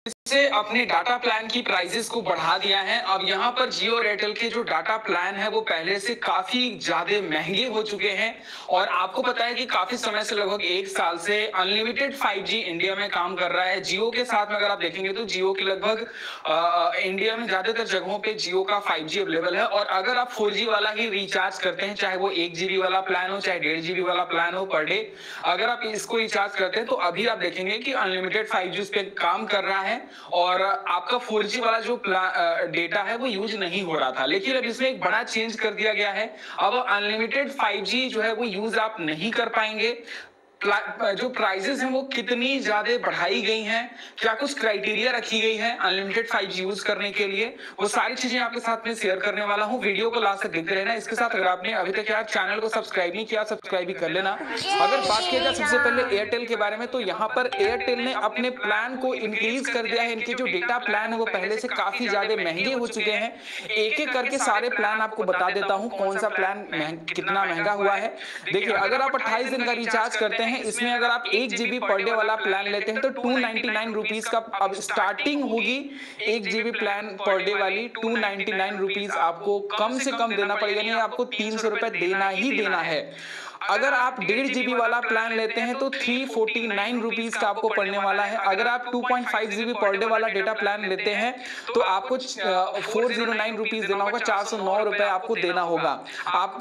से अपने data plan की प्राइसेस को बढ़ा दिया है। अब यहाँ पर जियो और एयरटेल के जो डाटा प्लान है वो पहले से काफी ज्यादा महंगे हो चुके हैं। और आपको पता है कि काफी समय से लगभग 1 साल से अनलिमिटेड 5G इंडिया में काम कर रहा है। जियो के साथ में अगर आप देखेंगे तो जियो के लगभग इंडिया में ज्यादातर जगहों पे जियो का 5G अवेलेबल है। और अगर आप 4G वाला ही रिचार्ज करते हैं, चाहे वो 1 GB वाला प्लान हो चाहे 1.5 GB वाला प्लान हो पर डे, अगर आप इसको रिचार्ज करते हैं तो अभी आप देखेंगे कि अनलिमिटेड 5G उस पर काम कर रहा है और आपका 4G वाला जो डेटा है वो यूज नहीं हो रहा था। लेकिन अब इसमें एक बड़ा चेंज कर दिया गया है। अब अनलिमिटेड 5G जो है वो यूज आप नहीं कर पाएंगे। जो प्राइसेस हैं वो कितनी ज्यादा बढ़ाई गई हैं, क्या कुछ क्राइटेरिया रखी गई है अनलिमिटेड 5G यूज करने के लिए, वो सारी चीजें आपके साथ में शेयर करने वाला हूं। वीडियो को लास्ट तक देखते रहना। इसके साथ अगर आपने अभी तक यार चैनल को सब्सक्राइब नहीं किया, सब्सक्राइब भी कर लेना। अगर बात किया जाए सबसे पहले एयरटेल के बारे में, तो यहाँ पर एयरटेल ने अपने प्लान को इंक्रीज कर दिया है। इनके जो डेटा प्लान है वो पहले से काफी ज्यादा महंगे हो चुके हैं। एक एक करके सारे प्लान आपको बता देता हूं कौन सा प्लान कितना महंगा हुआ है। देखिए, अगर आप 28 दिन का रिचार्ज करते हैं, इसमें अगर आप 1 GB पर डे वाला प्लान लेते हैं तो 299 रुपीज का अब स्टार्टिंग होगी। 1 GB प्लान पर डे वाली 299 रुपीज आपको कम से कम देना पड़ेगा, नहीं आपको 300 रुपए देना ही देना है। अगर आप 1.5 GB वाला प्लान लेते हैं तो 349 रुपीज का आपको पड़ने वाला है। अगर आप 2.5 GB पर डे वाला डेटा प्लान लेते हैं तो आपको 409 रुपीज देना होगा, 409 रुपए आपको देना होगा।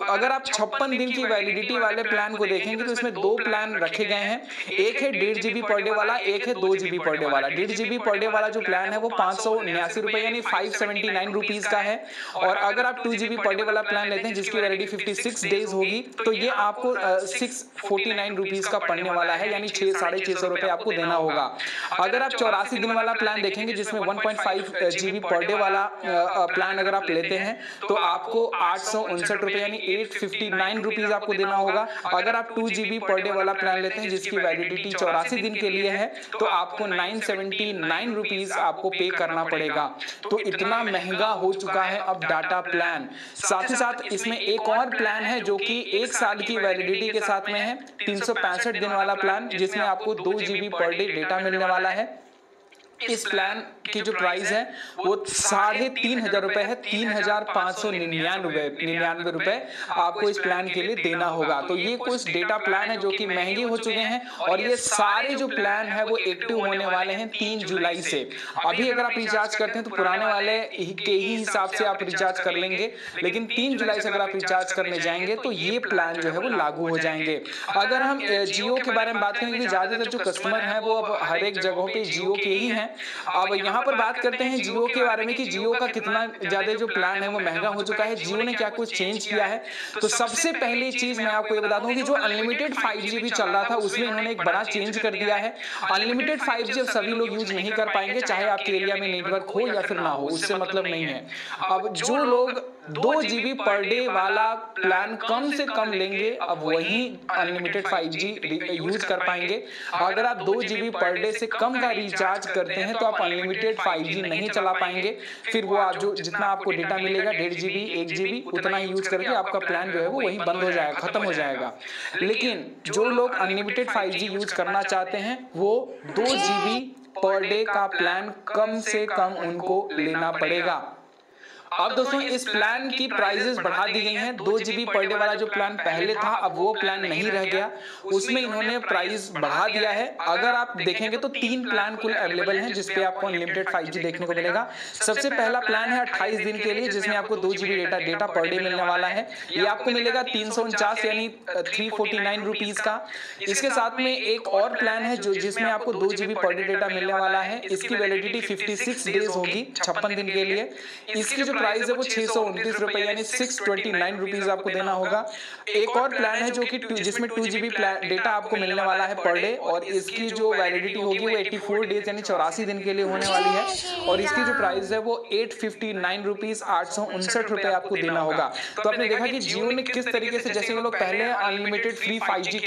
अगर आप 56 दिन की वैलिडिटी वाले प्लान को देखेंगे तो इसमें दो प्लान रखे गए हैं। एक है 1.5 GB पर डे वाला, एक है 2 GB पर डे वाला। 1.5 GB पर डे वाला जो प्लान है वो 579 रुपए यानी 579 रुपीज का है। और अगर आप 2 GB पर डे वाला प्लान लेते हैं जिसकी वैलिडिटी 56 डेज होगी तो ये आपको 649 रुपीज का पड़ने वाला है, यानी 650 रुपए आपको देना होगा। अगर आप 84 दिन वाला प्लान देखेंगे जिसमें 1.5 GB पर डे वाला प्लान अगर आप लेते हैं तो आपको 859 रुपए यानी 859 रुपीज आपको देना होगा। अगर आप 2 GB पर डे वाला प्लान लेते हैं जिसकी वैलिडिटी 84 दिन के लिए है तो आपको 979 रुपीज आपको पे करना पड़ेगा। तो इतना महंगा हो चुका है अब डाटा प्लान। साथ ही साथ इसमें एक और प्लान है जो कि 1 साल की वैलिडिटी के साथ में है, 365 दिन वाला प्लान जिसमें आपको 2 GB पर डे डेटा मिलने वाला है। इस प्लान की जो प्राइस है वो 3,500 रुपए है, 3,599 रुपए आपको इस प्लान के लिए देना होगा। तो ये कुछ डेटा प्लान है जो कि महंगे हो चुके हैं और ये सारे जो प्लान है वो एक्टिव होने वाले हैं 3 जुलाई से। अभी अगर आप रिचार्ज करते हैं तो पुराने वाले के ही हिसाब से आप रिचार्ज कर लेंगे, लेकिन 3 जुलाई से अगर आप रिचार्ज करने जाएंगे तो ये प्लान जो है वो लागू हो जाएंगे। अगर हम जियो के बारे में बात करेंगे, ज्यादातर जो कस्टमर है वो अब हर एक जगहों पे जियो के ही हैं। अब यहाँ पर बात करते हैं जियो के बारे में कि जियो का कितना ज्यादा जो प्लान है वो महंगा हो चुका है, जियो ने क्या कुछ चेंज किया है। तो सबसे पहली चीज मैं आपको ये बता दूं कि जो अनलिमिटेड 5G भी चल रहा था उसमें इन्होंने एक बड़ा चेंज कर दिया है। अनलिमिटेड 5G अब सभी लोग यूज नहीं कर पाएंगे, चाहे आपके एरिया में नेटवर्क हो या फिर ना हो, उससे मतलब नहीं है। अब जो लोग 2 GB पर डे वाला प्लान कम से कम लेंगे अब वही अनलिमिटेड 5G यूज कर पाएंगे। अगर आप 2 GB पर डे से कम का रिचार्ज करते हैं तो आप अनलिमिटेड 5G नहीं चला पाएंगे। फिर वो आप जो जितना आपको डेटा मिलेगा 1.5 GB 1 GB उतना ही यूज करके आपका प्लान जो है वो वही बंद हो जाएगा, खत्म हो जाएगा। लेकिन जो लोग अनलिमिटेड 5G यूज करना चाहते हैं वो 2 GB पर डे का प्लान कम से कम उनको लेना पड़ेगा। अब दोस्तों इस प्लान की प्राइसेस बढ़ा दी गई हैं। 2 GB पर डे वाला जो प्लान पहले था अब वो प्लान नहीं रह गया, उसमें इन्होंने प्राइस बढ़ा दिया है। अगर आप देखेंगे तो 3 प्लान कुल अवेलेबल हैं जिसपे आपको अनलिमिटेड 5G देखने को मिलेगा। सबसे पहला प्लान है 28 दिन के लिए जिसमें आपको 2 GB डेटा पर डे मिलने वाला है। ये आपको मिलेगा 349 यानी 349 रुपीज का। इसके साथ में एक और प्लान है जो जिसमें आपको 2 GB पर डे डेटा मिलने वाला है। इसकी वैलिडिटी 56 डेज होगी, 56 दिन के लिए। इसकी जो प्राइस है वो 629 रुपए यानी 629 रुपीज आपको देना होगा। एक और प्लान है जो कि जिसमें 2 GB डेटा आपको मिलने वाला है पर डे और इसकी जो वैलिडिटी होगी वो 84 डेज यानी 84 दिन के लिए होने वाली है। और इसकी जो प्राइस है वो 859 रुपीज 859 रुपए आपको देना होगा। तो आपने देखा कि जियो ने किस तरीके से, जैसे वो लोग पहले अनलिमिटेड फ्री 5G